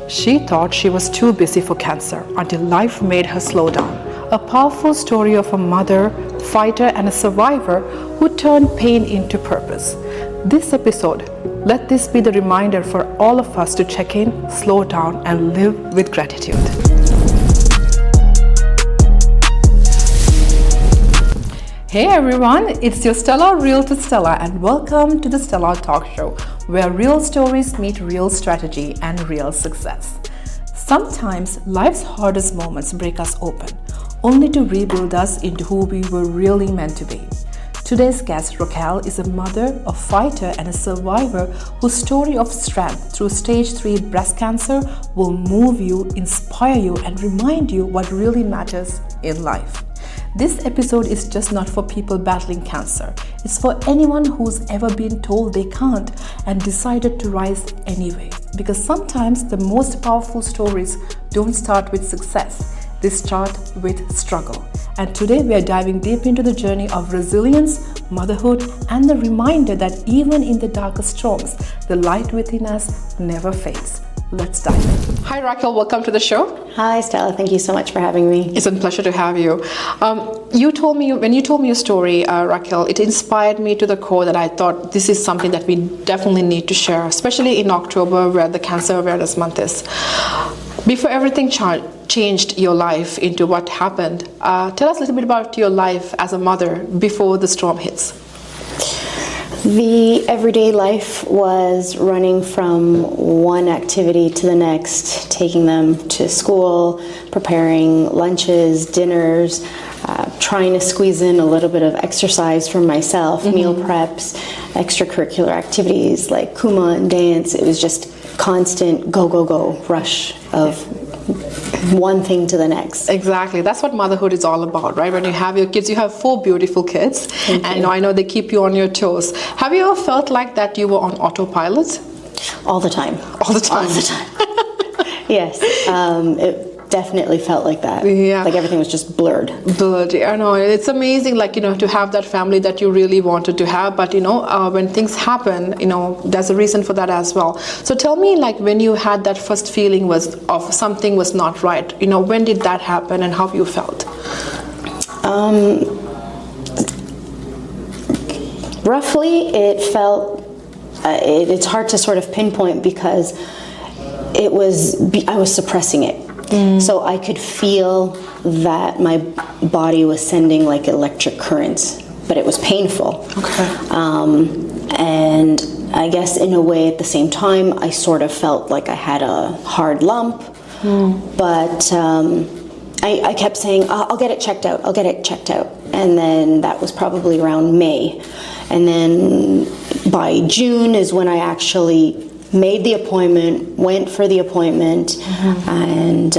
She thought she was too busy for cancer until life made her slow down. A powerful story of a mother, fighter, and a survivor who turned pain into purpose. This episode, let this be the reminder for all of us to check in, slow down, and live with gratitude. Hey everyone, it's your Stella Realtor Stella, and welcome to the Stella Talk Show, where real stories meet real strategy and real success. Sometimes life's hardest moments break us open, only to rebuild us into who we were really meant to be. Today's guest, Raquel, is a mother, a fighter, and a survivor whose story of strength through stage 3 breast cancer will move you, inspire you, and remind you what really matters in life. This episode is just not for people battling cancer. It's for anyone who's ever been told they can't and decided to rise anyway. Because sometimes the most powerful stories don't start with success. They start with struggle. And today we are diving deep into the journey of resilience, motherhood, and the reminder that even in the darkest storms, the light within us never fades. Let's dive in. Hi Raquel, welcome to the show. Hi Stella, thank you so much for having me. It's a pleasure to have you. When you told me your story, Raquel, it inspired me to the core that I thought this is something that we definitely need to share, especially in October where the Cancer Awareness Month is. Before everything changed your life into what happened, tell us a little bit about your life as a mother before the storm hits. The everyday life was running from one activity to the next, taking them to school, preparing lunches, dinners, trying to squeeze in a little bit of exercise for myself, meal preps, extracurricular activities like Kuma and dance. It was just constant go, go, go rush of one thing to the next. Exactly. That's what motherhood is all about, right? When you have your kids, you have 4 beautiful kids, and I know they keep you on your toes. Have you ever felt like that you were on autopilot? All the time. All the time? All the time. Yes. It definitely felt like that. Yeah. Like everything was just blurred. Blurred. I know. It's amazing, to have that family that you really wanted to have, but when things happen, there's a reason for that as well. So tell me, when you had that first feeling of something was not right, when did that happen and how you felt? Roughly, it felt, it's hard to sort of pinpoint because I was suppressing it. So I could feel that my body was sending electric currents, but it was painful. Okay. And I guess in a way at the same time, I sort of felt like I had a hard lump, but I kept saying, I'll get it checked out, I'll get it checked out. And then that was probably around May. And then by June is when I actually made the appointment, went for the appointment, and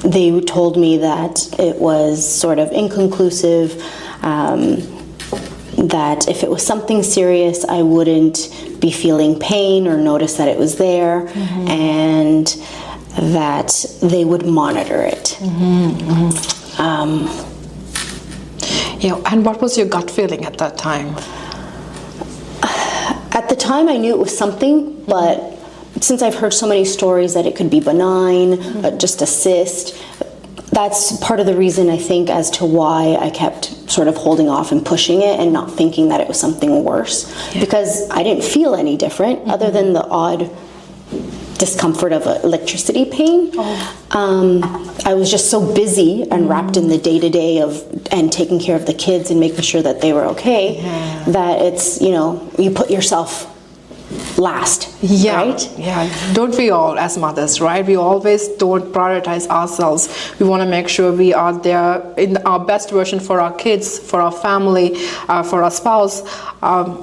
they told me that it was sort of inconclusive, that if it was something serious, I wouldn't be feeling pain or notice that it was there, and that they would monitor it. And what was your gut feeling at that time? At the time, I knew it was something, but since I've heard so many stories that it could be benign, just a cyst, that's part of the reason I think as to why I kept sort of holding off and pushing it and not thinking that it was something worse, because I didn't feel any different other than the odd discomfort of electricity pain. I was just so busy and wrapped in the day-to-day and taking care of the kids and making sure that they were okay, that it's, you put yourself last, right? Yeah, don't we all as mothers, right? We always don't prioritize ourselves. We want to make sure we are there in our best version for our kids, for our family, for our spouse.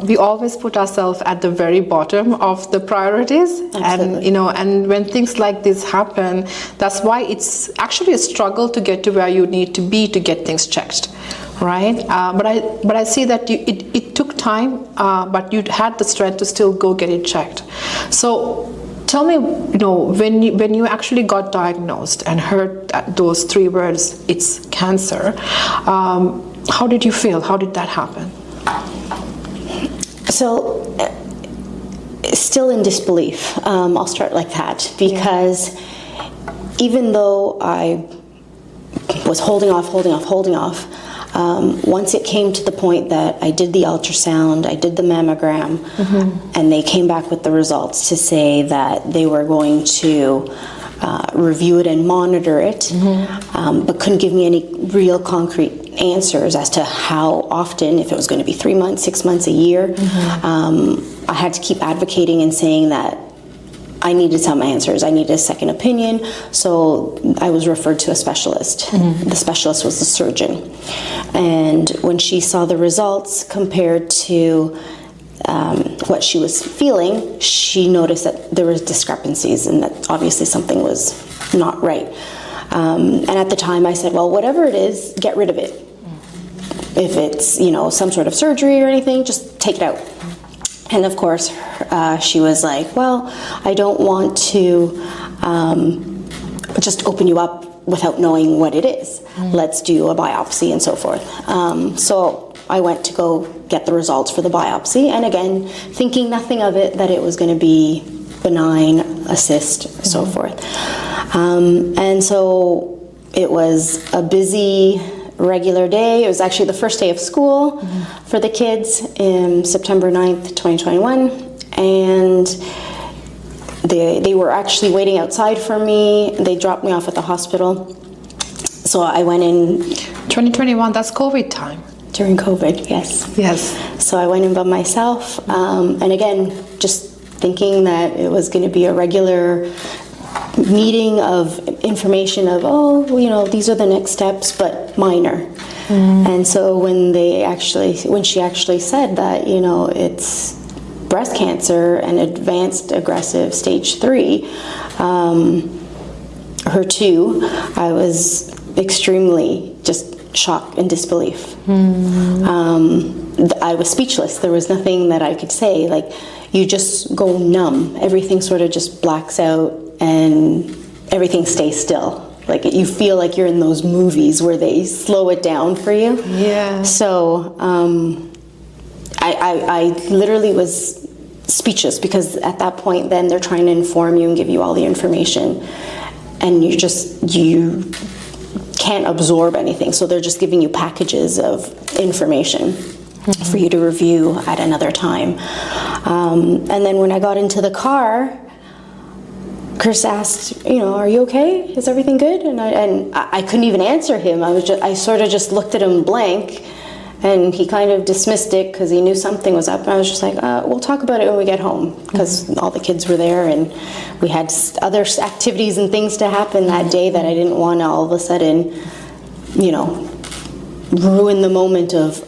We always put ourselves at the very bottom of the priorities. Absolutely. And when things like this happen, that's why it's actually a struggle to get to where you need to be to get things checked. Right, but I see that it took time, but you had the strength to still go get it checked. So tell me, when you actually got diagnosed and heard those 3 words, it's cancer. How did you feel? How did that happen? So still in disbelief. I'll start like that, because even though I was holding off, once it came to the point that I did the ultrasound, I did the mammogram, and they came back with the results to say that they were going to review it and monitor it, but couldn't give me any real concrete answers as to how often, if it was going to be 3 months, 6 months, a year. I had to keep advocating and saying that I needed some answers. I needed a second opinion, so I was referred to a specialist. The specialist was the surgeon. And when she saw the results compared to what she was feeling, she noticed that there was discrepancies and that obviously something was not right. And at the time I said, well, whatever it is, get rid of it. If it's, some sort of surgery or anything, just take it out. And of course, she was like, well, I don't want to just open you up without knowing what it is. Let's do a biopsy and so forth. So I went to go get the results for the biopsy, and again, thinking nothing of it, that it was going to be benign, a cyst, so forth. And so it was a busy, regular day. It was actually the first day of school for the kids in September 9th, 2021, and they were actually waiting outside for me. They dropped me off at the hospital. So I went in. 2021, that's COVID time. During COVID, yes. Yes. So I went in by myself, and again, just thinking that it was going to be a regular meeting of information of, these are the next steps, but minor. And so when she actually said that, it's breast cancer and advanced aggressive stage 3, HER2, I was extremely just shocked and disbelief. I was speechless. There was nothing that I could say. Like, you just go numb. Everything sort of just blacks out and everything stays still. Like, you feel like you're in those movies where they slow it down for you. Yeah. So I literally was speechless, because at that point then they're trying to inform you and give you all the information, and you can't absorb anything. So they're just giving you packages of information for you to review at another time. And then when I got into the car, Chris asked, are you okay? Is everything good? And I couldn't even answer him. I sort of just looked at him blank, and he kind of dismissed it because he knew something was up. And I was just like, we'll talk about it when we get home, because all the kids were there and we had other activities and things to happen that day that I didn't want to all of a sudden, ruin the moment of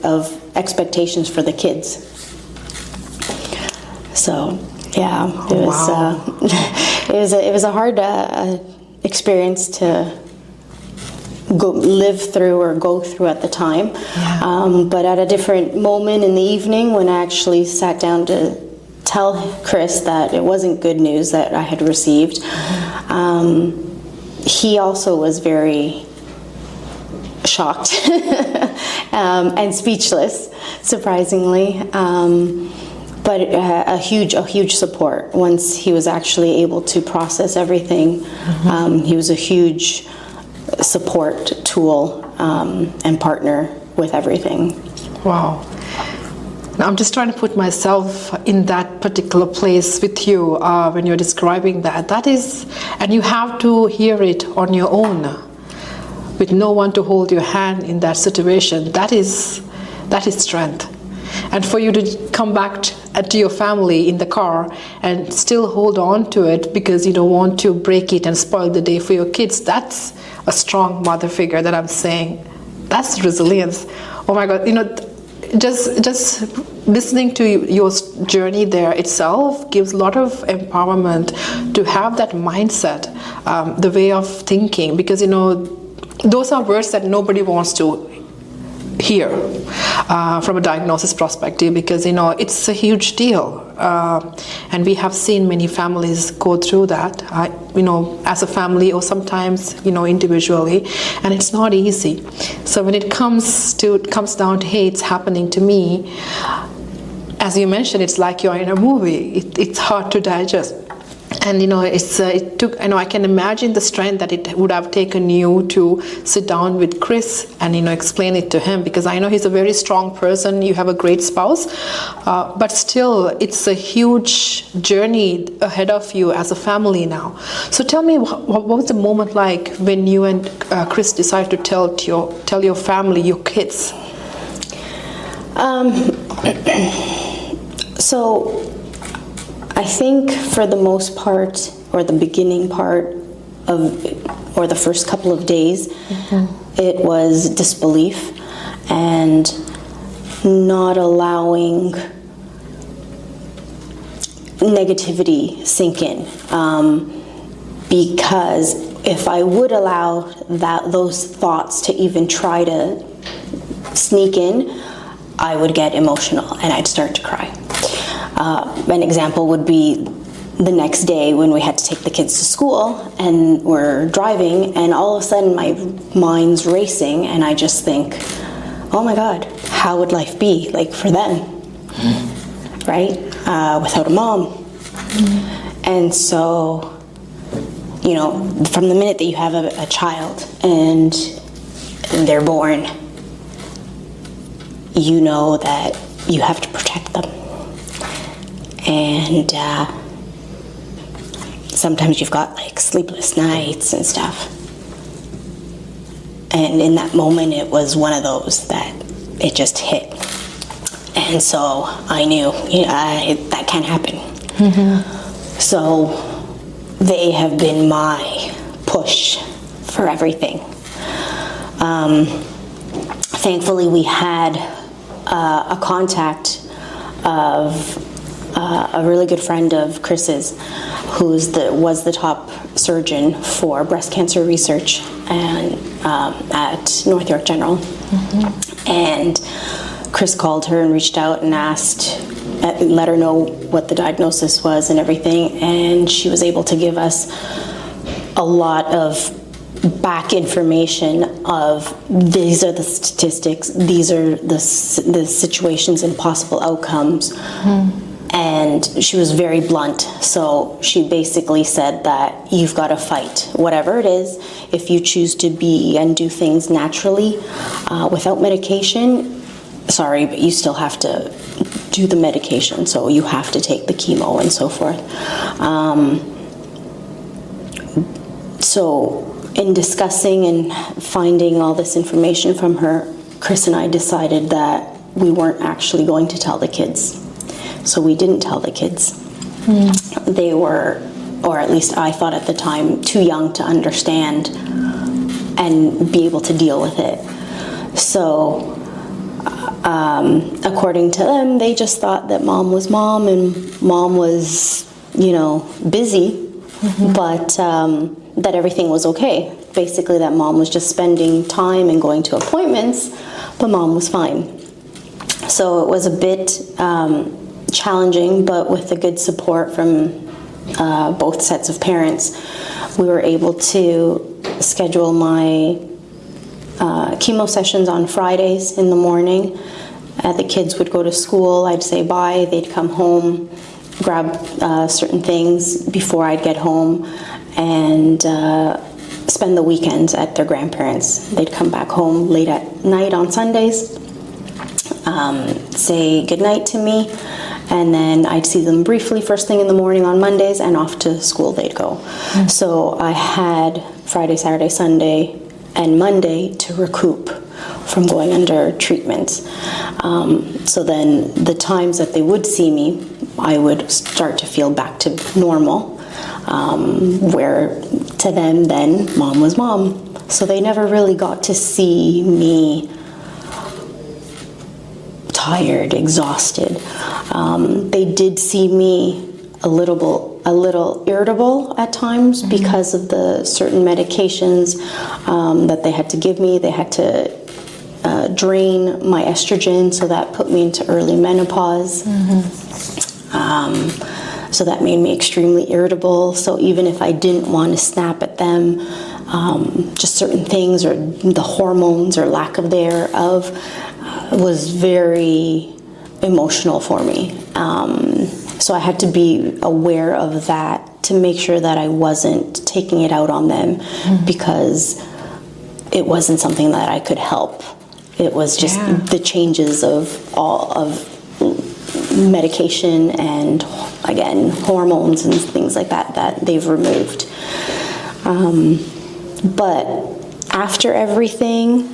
expectations for the kids. So, yeah, it was a hard experience to go through at the time. Yeah. But at a different moment in the evening, when I actually sat down to tell Chris that it wasn't good news that I had received, he also was very shocked and speechless, surprisingly. But a huge support once he was actually able to process everything. He was a huge support tool and partner with everything. Wow. Now I'm just trying to put myself in that particular place with you when you're describing that. That is, and you have to hear it on your own, with no one to hold your hand in that situation. That is strength. And for you to come back to your family in the car and still hold on to it because you don't want to break it and spoil the day for your kids, that's a strong mother figure that I'm saying. That's resilience. Oh my God, just listening to your journey there itself gives a lot of empowerment to have that mindset, the way of thinking, because those are words that nobody wants to hear from a diagnosis perspective, because it's a huge deal, and we have seen many families go through that, as a family or sometimes individually, and it's not easy. So when it comes down to, hey, it's happening to me, as you mentioned, it's like you're in a movie. It's hard to digest. And it took. I can imagine the strength that it would have taken you to sit down with Chris and explain it to him, because I know he's a very strong person. You have a great spouse, but still, it's a huge journey ahead of you as a family now. So tell me, what was the moment like when you and Chris decided to tell your family, your kids? So I think for the most part, or the beginning part or the first couple of days, it was disbelief and not allowing negativity sink in. Because if I would allow those thoughts to even try to sneak in, I would get emotional and I'd start to cry. An example would be the next day when we had to take the kids to school and we're driving, and all of a sudden my mind's racing and I just think, oh my God, how would life be like for them, right? Without a mom. And so, from the minute that you have a child and they're born, you know that you have to protect them. And sometimes you've got like sleepless nights and stuff. And in that moment, it was one of those that it just hit. And so I knew that can't happen. So they have been my push for everything. Thankfully, we had a contact of a really good friend of Chris's, was the top surgeon for breast cancer research and at North York General. And Chris called her and reached out and let her know what the diagnosis was and everything, and she was able to give us a lot of back information of these are the statistics, these are the situations and possible outcomes. And she was very blunt. So she basically said that you've got to fight whatever it is. If you choose to be and do things naturally without medication, sorry, but you still have to do the medication. So you have to take the chemo and so forth. So in discussing and finding all this information from her, Chris and I decided that we weren't actually going to tell the kids. So we didn't tell the kids. They were, or at least I thought at the time, too young to understand and be able to deal with it. So according to them, they just thought that mom was mom and mom was, busy, but that everything was okay. Basically that mom was just spending time and going to appointments, but mom was fine. So it was a bit challenging, but with the good support from both sets of parents, we were able to schedule my chemo sessions on Fridays in the morning. The kids would go to school, I'd say bye, they'd come home, grab certain things before I'd get home, and spend the weekends at their grandparents'. They'd come back home late at night on Sundays, say goodnight to me, and then I'd see them briefly first thing in the morning on Mondays, and off to school they'd go. So I had Friday, Saturday, Sunday, and Monday to recoup from going under treatments. So then the times that they would see me, I would start to feel back to normal, where to them then mom was mom. So they never really got to see me tired, exhausted. They did see me a little irritable at times because of the certain medications that they had to give me. They had to drain my estrogen, so that put me into early menopause. So that made me extremely irritable. So even if I didn't want to snap at them, just certain things or the hormones or lack of thereof was very emotional for me. So I had to be aware of that to make sure that I wasn't taking it out on them, because it wasn't something that I could help. It was just the changes of medication and, again, hormones and things like that they've removed. But after everything,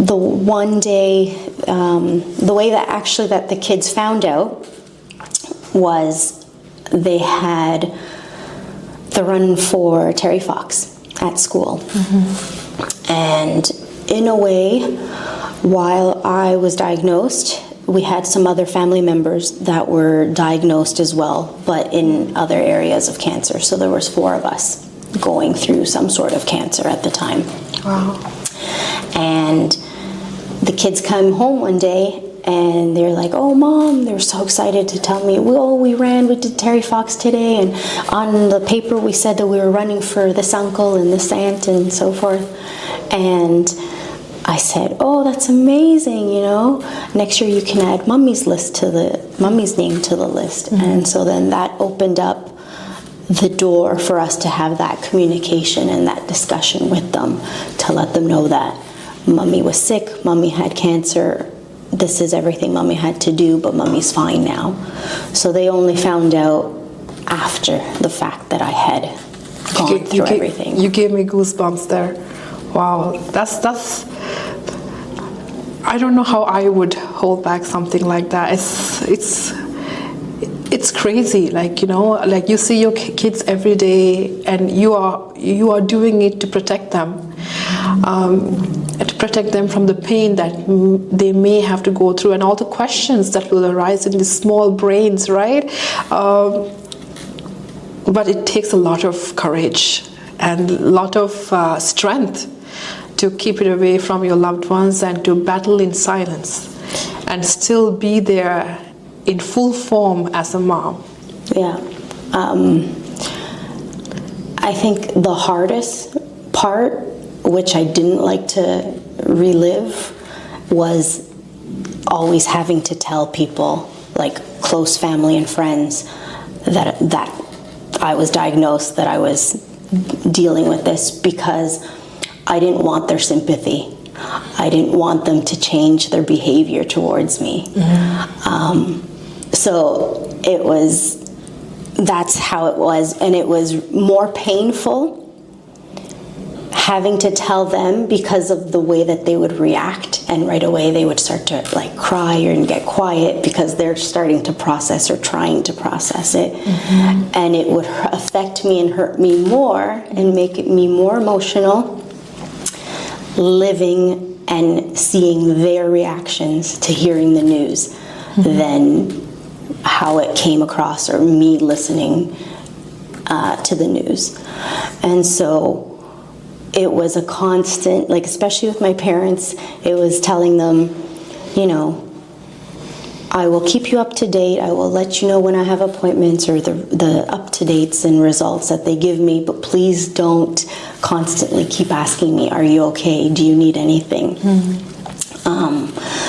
the one day, the way that the kids found out was they had the run for Terry Fox at school. And in a way, while I was diagnosed, we had some other family members that were diagnosed as well, but in other areas of cancer. So there was 4 of us going through some sort of cancer at the time. Wow. And the kids come home one day and they're like, "Oh, Mom," they were so excited to tell me, we did Terry Fox today, and on the paper we said that we were running for this uncle and this aunt and so forth. And I said, "Oh, that's amazing, next year you can add Mummy's name to the list." And so then that opened up the door for us to have that communication and that discussion with them, to let them know that Mummy was sick, Mummy had cancer, this is everything Mummy had to do, but Mummy's fine now. So they only found out after the fact that I had gone through everything. You gave me goosebumps there. Wow, that's I don't know how I would hold back something like that. It's crazy, like you see your kids every day, and you are doing it to protect them, to protect them from the pain that they may have to go through, and all the questions that will arise in these small brains, right? But it takes a lot of courage and a lot of strength to keep it away from your loved ones and to battle in silence and still be there in full form as a mom. Yeah. I think the hardest part, which I didn't like to relive, was always having to tell people, like close family and friends, that I was diagnosed, that I was dealing with this, because I didn't want their sympathy. I didn't want them to change their behavior towards me. So that's how it was. And it was more painful having to tell them because of the way that they would react, and right away they would start to like cry and get quiet because they're starting to process or trying to process it. And it would affect me and hurt me more and make me more emotional living and seeing their reactions to hearing the news than how it came across or me listening to the news. And so it was a constant, like especially with my parents, it was telling them, I will keep you up to date. I will let you know when I have appointments or the up-to-dates and results that they give me, but please don't constantly keep asking me, are you okay? Do you need anything?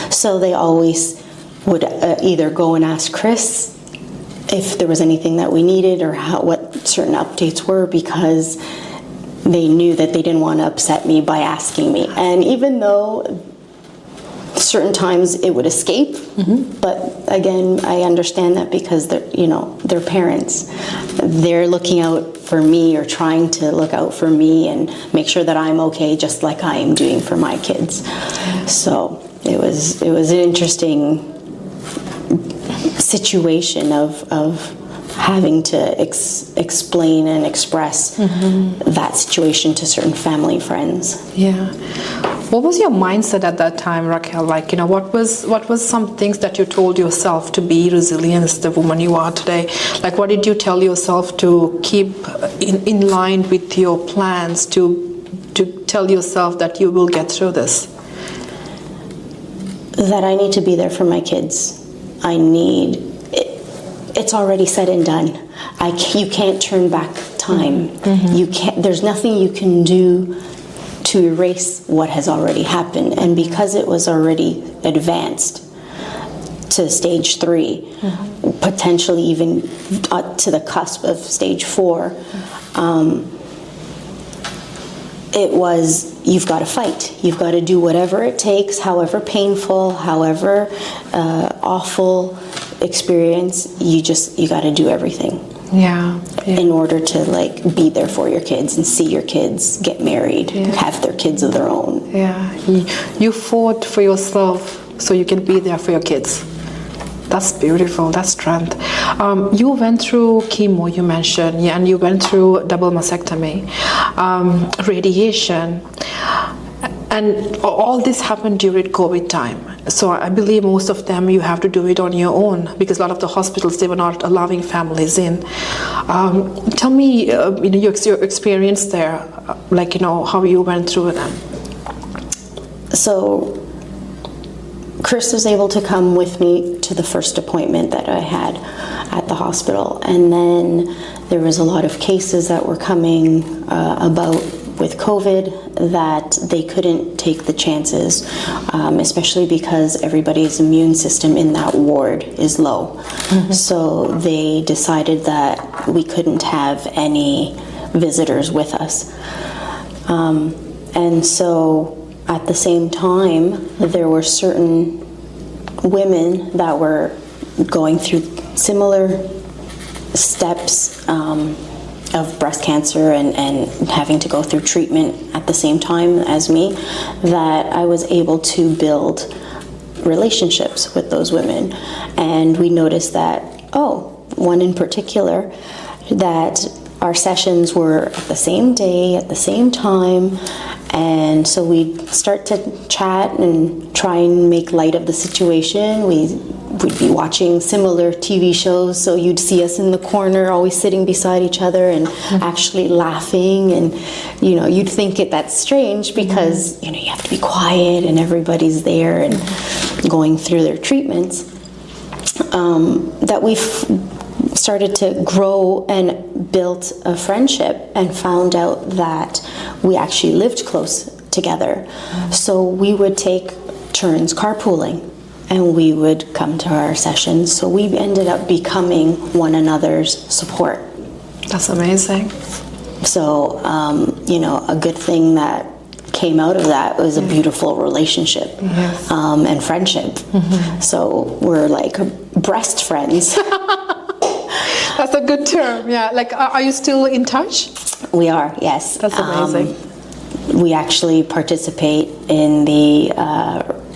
So they always would either go and ask Chris if there was anything that we needed or what certain updates were, because they knew that they didn't want to upset me by asking me. And even though certain times it would escape, but again, I understand that because they're parents. They're looking out for me or trying to look out for me and make sure that I'm okay, just like I am doing for my kids. So it was an interesting situation of having to explain and express that situation to certain family friends. Yeah. What was your mindset at that time, Raquel? Like, what was some things that you told yourself to be resilient as the woman you are today? Like, what did you tell yourself to keep in line with your plans, to tell yourself that you will get through this? That I need to be there for my kids. It's already said and done. You can't turn back time. You can't. There's nothing you can do to erase what has already happened. And because it was already advanced, to stage 3, potentially even to the cusp of stage 4. It was, you've got to fight. You've got to do whatever it takes, however painful, however awful experience, you got to do everything. Yeah. In order to like be there for your kids and see your kids get married, have their kids of their own. Yeah. You fought for yourself so you can be there for your kids. That's beautiful. That's strength. You went through chemo, you mentioned, and you went through double mastectomy, radiation, and all this happened during COVID time. So I believe most of them you have to do it on your own because a lot of the hospitals, they were not allowing families in. Tell me, your experience there, how you went through them. So Chris was able to come with me to the first appointment that I had at the hospital, and then there was a lot of cases that were coming about with COVID that they couldn't take the chances, especially because everybody's immune system in that ward is low. So they decided that we couldn't have any visitors with us. And so at the same time, there were certain women that were going through similar steps of breast cancer and having to go through treatment at the same time as me, that I was able to build relationships with those women. And we noticed that, one in particular, that our sessions were at the same day, at the same time, and so we'd start to chat and try and make light of the situation. We'd be watching similar TV shows, so you'd see us in the corner always sitting beside each other and actually laughing, and you'd think that's strange because you have to be quiet and everybody's there and going through their treatments. That we've started to grow and built a friendship and found out that we actually lived close together. So we would take turns carpooling and we would come to our sessions. So we ended up becoming one another's support. That's amazing. So, a good thing that came out of that was a beautiful relationship and friendship. So we're like breast friends. That's a good term, yeah. Are you still in touch? We are, yes. That's amazing. We actually participate in the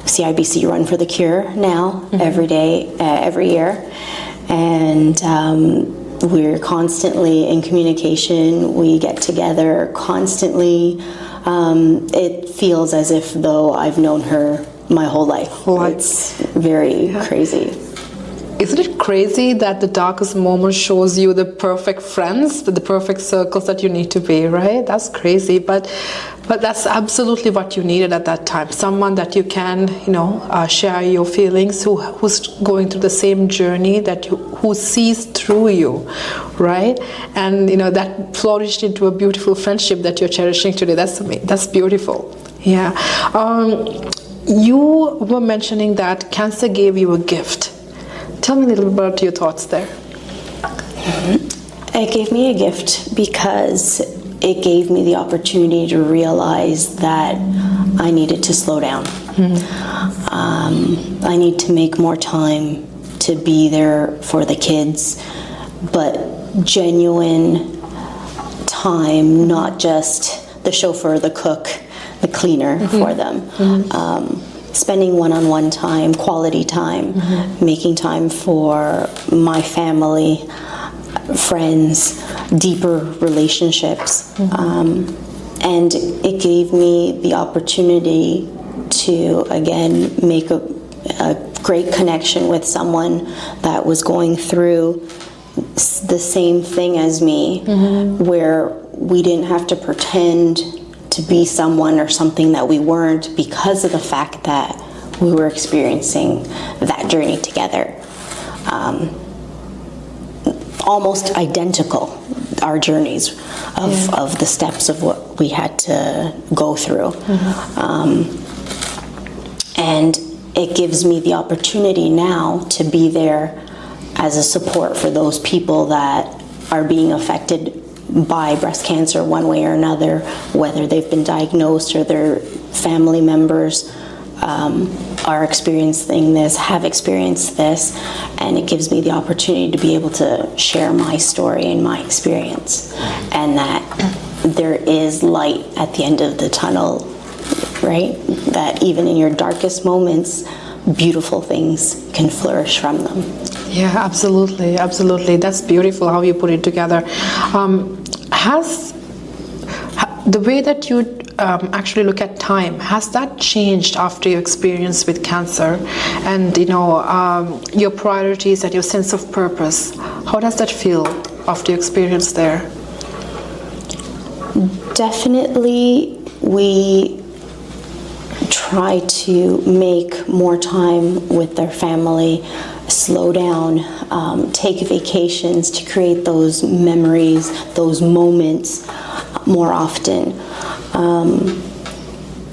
CIBC Run for the Cure now, every day, every year. And we're constantly in communication. We get together constantly. It feels as if though I've known her my whole life. It's very crazy. Isn't it crazy that the darkest moment shows you the perfect friends, the perfect circles that you need to be, right? That's crazy, but that's absolutely what you needed at that time. Someone that you can, share your feelings, who's going through the same journey, who sees through you, right? And that flourished into a beautiful friendship that you're cherishing today. That's beautiful. Yeah. You were mentioning that cancer gave you a gift. Tell me a little bit about your thoughts there. It gave me a gift because it gave me the opportunity to realize that I needed to slow down. I need to make more time to be there for the kids, but genuine time, not just the chauffeur, the cook, the cleaner for them. Spending one-on-one time, quality time, making time for my family, friends, deeper relationships. And it gave me the opportunity to, again, make a great connection with someone that was going through the same thing as me, where we didn't have to pretend to be someone or something that we weren't because of the fact that we were experiencing that journey together. Almost identical, our journeys of the steps of what we had to go through. And it gives me the opportunity now to be there as a support for those people that are being affected by breast cancer one way or another, whether they've been diagnosed or their family members are experiencing this, have experienced this, and it gives me the opportunity to be able to share my story and my experience, and that there is light at the end of the tunnel, right? That even in your darkest moments, beautiful things can flourish from them. Yeah, absolutely, absolutely. That's beautiful how you put it together. Has the way that you actually look at time, has that changed after your experience with cancer, and your priorities and your sense of purpose? How does that feel after your experience there? Definitely, we try to make more time with their family, slow down, take vacations to create those memories, those moments more often.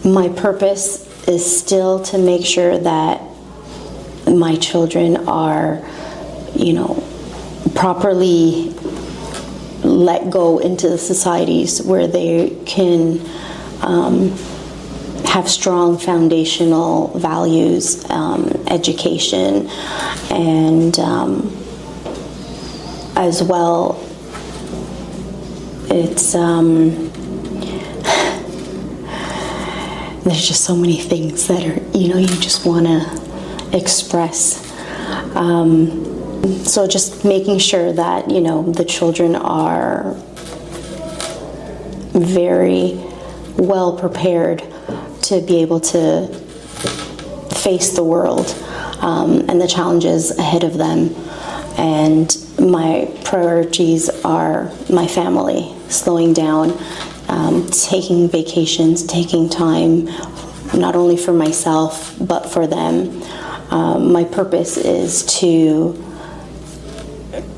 My purpose is still to make sure that my children are, properly let go into the societies where they can have strong foundational values, education, and as well, it's there's just so many things that are, you just want to express. So just making sure that, the children are very well prepared to be able to face the world and the challenges ahead of them. And my priorities are my family, slowing down, taking vacations, taking time, not only for myself, but for them. My purpose is to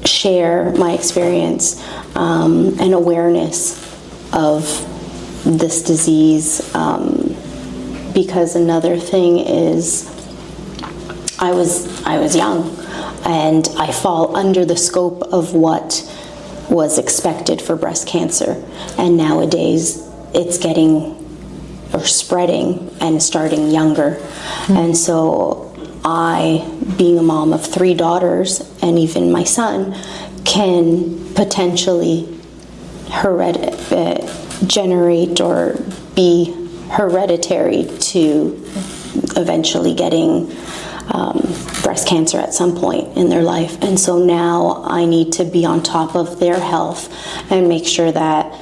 share my experience and awareness of this disease, because another thing is I was young, and I fall under the scope of what was expected for breast cancer, and nowadays it's getting or spreading and starting younger. And so I, being a mom of 3 daughters and even my son, can potentially generate or be hereditary to eventually getting breast cancer at some point in their life. And so now I need to be on top of their health and make sure that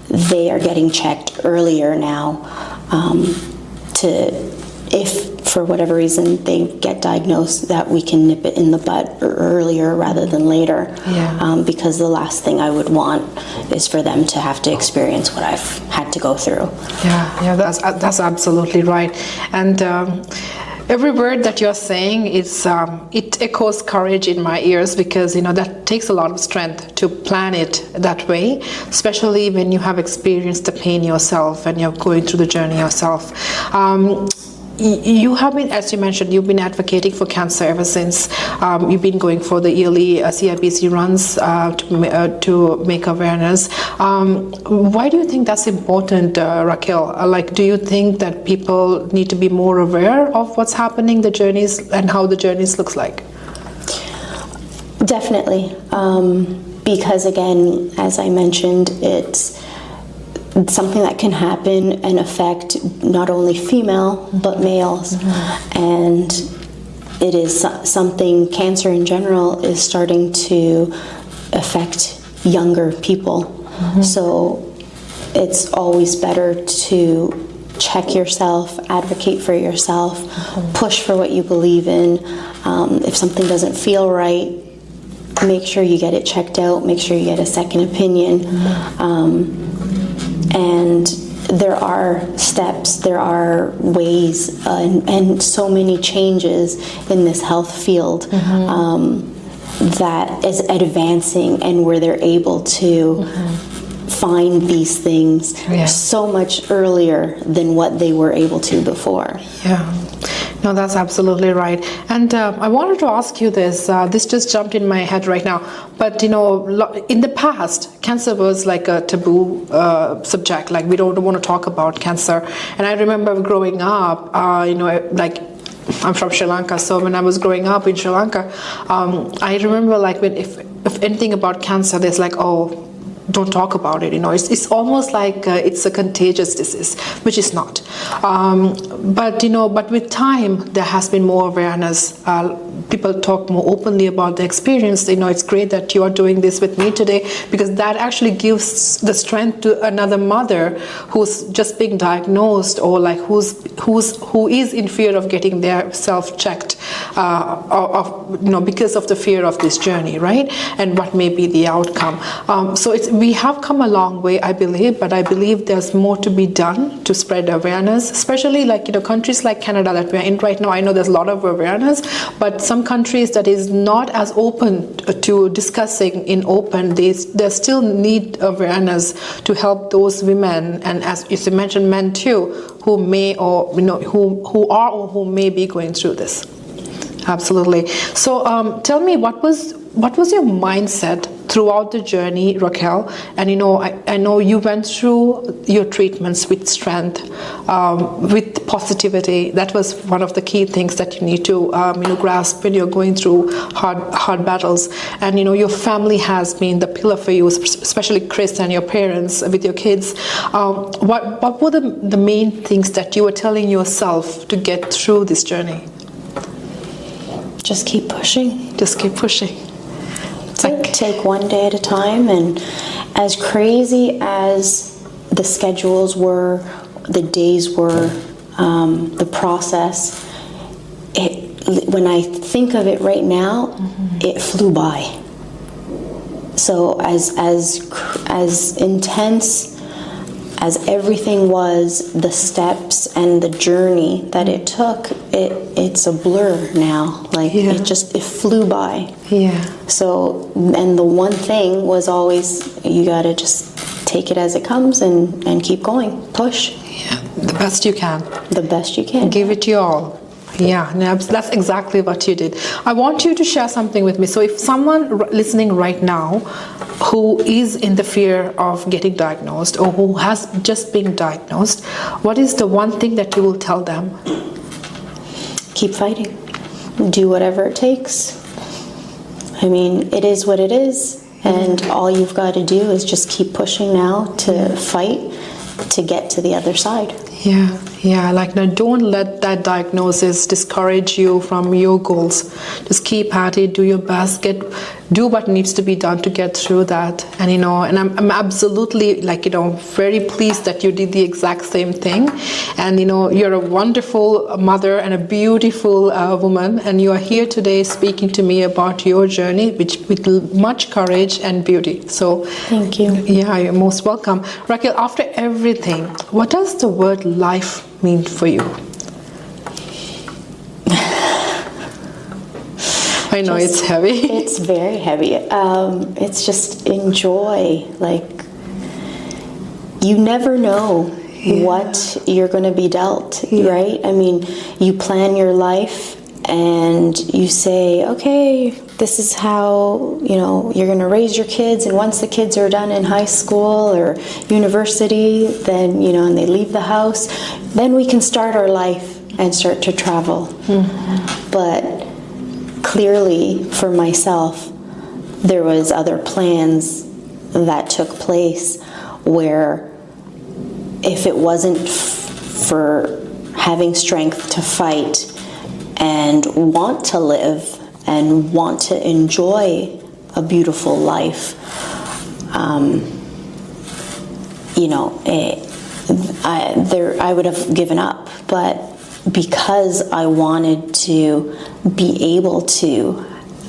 they are getting checked earlier now, if for whatever reason they get diagnosed, that we can nip it in the bud earlier rather than later. Yeah. Because the last thing I would want is for them to have to experience what I've had to go through. Yeah, that's absolutely right. And every word that you're saying is it echoes courage in my ears, because that takes a lot of strength to plan it that way, especially when you have experienced the pain yourself and you're going through the journey yourself. You have been, as you mentioned, you've been advocating for cancer ever since. You've been going for the yearly CIBC runs to make awareness. Why do you think that's important, Raquel? Do you think that people need to be more aware of what's happening, the journeys, and how the journeys looks like? Definitely, because again, as I mentioned, it's something that can happen and affect not only female but males. And it is something, cancer in general is starting to affect younger people. So it's always better to check yourself, advocate for yourself, push for what you believe in. If something doesn't feel right, make sure you get it checked out, make sure you get a second opinion. And there are steps, there are ways, and so many changes in this health field that is advancing, and where they're able to find these things so much earlier than what they were able to before. Yeah. No, that's absolutely right. And I wanted to ask you this. This just jumped in my head right now. But, in the past, cancer was like a taboo subject. Like, we don't want to talk about cancer. And I remember growing up, like, I'm from Sri Lanka, so when I was growing up in Sri Lanka, I remember like if anything about cancer, there's like, oh, don't talk about it. It's almost like it's a contagious disease, which is not. But with time, there has been more awareness. People talk more openly about the experience. It's great that you are doing this with me today, because that actually gives the strength to another mother who's just being diagnosed, or like who is in fear of getting their self checked, because of the fear of this journey, right? And what may be the outcome. We have come a long way, I believe, but I believe there's more to be done to spread awareness, especially like countries like Canada that we're in right now. I know there's a lot of awareness, but some countries that is not as open to discussing in open, they still need awareness to help those women, and as you mentioned, men too, who may or who are or who may be going through this. Absolutely. So tell me, what was your mindset throughout the journey, Raquel? And I know you went through your treatments with strength, with positivity. That was one of the key things that you need to grasp when you're going through hard battles. And your family has been the pillar for you, especially Chris and your parents with your kids. What were the main things that you were telling yourself to get through this journey? Just keep pushing. Just keep pushing. Take one day at a time, and as crazy as the schedules were, the days were, the process, when I think of it right now, it flew by. So as intense as everything was, the steps and the journey that it took, it's a blur now. Like it flew by. Yeah. So, and the one thing was always, you gotta just take it as it comes and keep going. Push. Yeah, the best you can. The best you can. Give it your all. Yeah, that's exactly what you did. I want you to share something with me. So if someone listening right now who is in the fear of getting diagnosed, or who has just been diagnosed, what is the one thing that you will tell them? Keep fighting. Do whatever it takes. I mean, it is what it is, and all you've got to do is just keep pushing now to fight to get to the other side. Yeah, like, no, don't let that diagnosis discourage you from your goals. Just keep at it, do your best, do what needs to be done to get through that. And and I'm absolutely very pleased that you did the exact same thing. And you're a wonderful mother and a beautiful woman, and you are here today speaking to me about your journey, with much courage and beauty. So thank you. Yeah, you're most welcome. Raquel, after everything, what does the word life mean for you? I know it's heavy. It's very heavy. It's just enjoy. Like, you never know what you're going to be dealt, right? I mean, you plan your life and you say, okay, this is how, you're going to raise your kids. And once the kids are done in high school or university, then, and they leave the house, then we can start our life and start to travel. Mm-hmm. But clearly, for myself, there was other plans that took place where if it wasn't for having strength to fight and want to live and want to enjoy a beautiful life, I would have given up. But because I wanted to be able to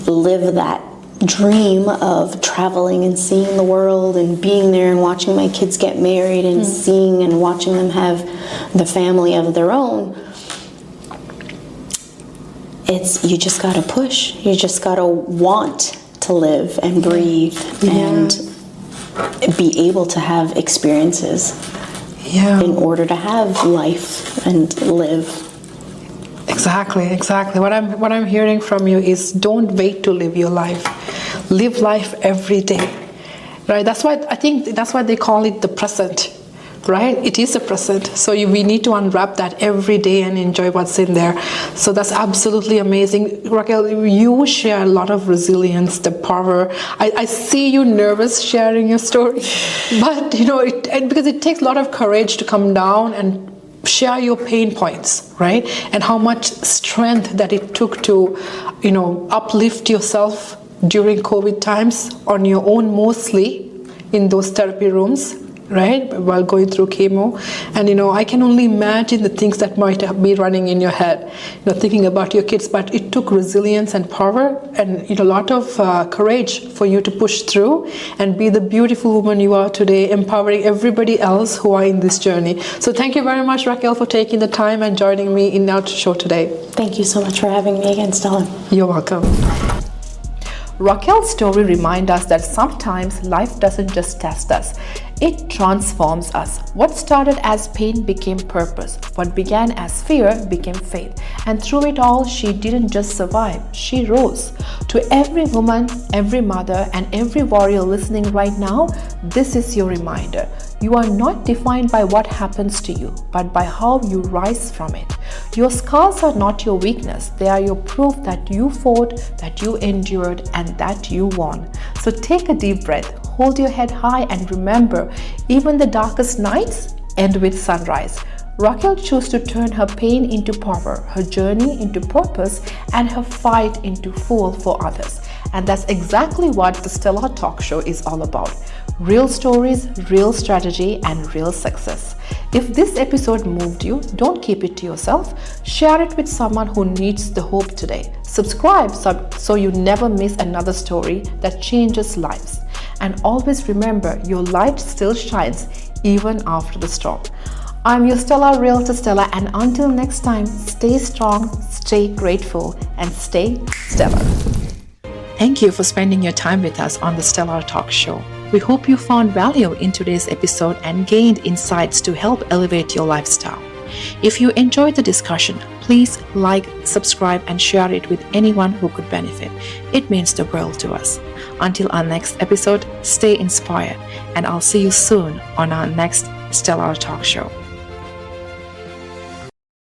live that dream of traveling and seeing the world and being there and watching my kids get married and seeing and watching them have the family of their own, you just gotta push. You just gotta want to live and breathe and be able to have experiences in order to have life and live. Exactly. What I'm hearing from you is don't wait to live your life. Live life every day. Right? That's why they call it the present. Right? It is a present. So we need to unwrap that every day and enjoy what's in there. So that's absolutely amazing. Raquel, you share a lot of resilience, the power. I see you nervous sharing your story. But, because it takes a lot of courage to come down and share your pain points, right? And how much strength that it took to, uplift yourself during COVID times on your own, mostly in those therapy rooms, right, while going through chemo. And I can only imagine the things that might be running in your head, thinking about your kids. But it took resilience and power and a lot of courage for you to push through and be the beautiful woman you are today, empowering everybody else who are in this journey. So thank you very much, Raquel, for taking the time and joining me in our show today. Thank you so much for having me again, Stella. You're welcome. Raquel's story reminds us that sometimes life doesn't just test us, it transforms us. What started as pain became purpose. What began as fear became faith. And through it all, she didn't just survive, she rose. To every woman, every mother, and every warrior listening right now, this is your reminder. You are not defined by what happens to you, but by how you rise from it. Your scars are not your weakness. They are your proof that you fought, that you endured, and that you won. So take a deep breath, hold your head high, and remember, even the darkest nights end with sunrise. Raquel chose to turn her pain into power, her journey into purpose, and her fight into fuel for others. And that's exactly what the Stella Talk Show is all about. Real stories, real strategy, and real success. If this episode moved you, don't keep it to yourself. Share it with someone who needs the hope today. Subscribe so you never miss another story that changes lives. And always remember, your light still shines even after the storm. I'm your Stella Realtor Stella, and until next time, stay strong, stay grateful, and stay stellar. Thank you for spending your time with us on the Stella Talk Show. We hope you found value in today's episode and gained insights to help elevate your lifestyle. If you enjoyed the discussion, please like, subscribe, and share it with anyone who could benefit. It means the world to us. Until our next episode, stay inspired, and I'll see you soon on our next Stellar Talk Show.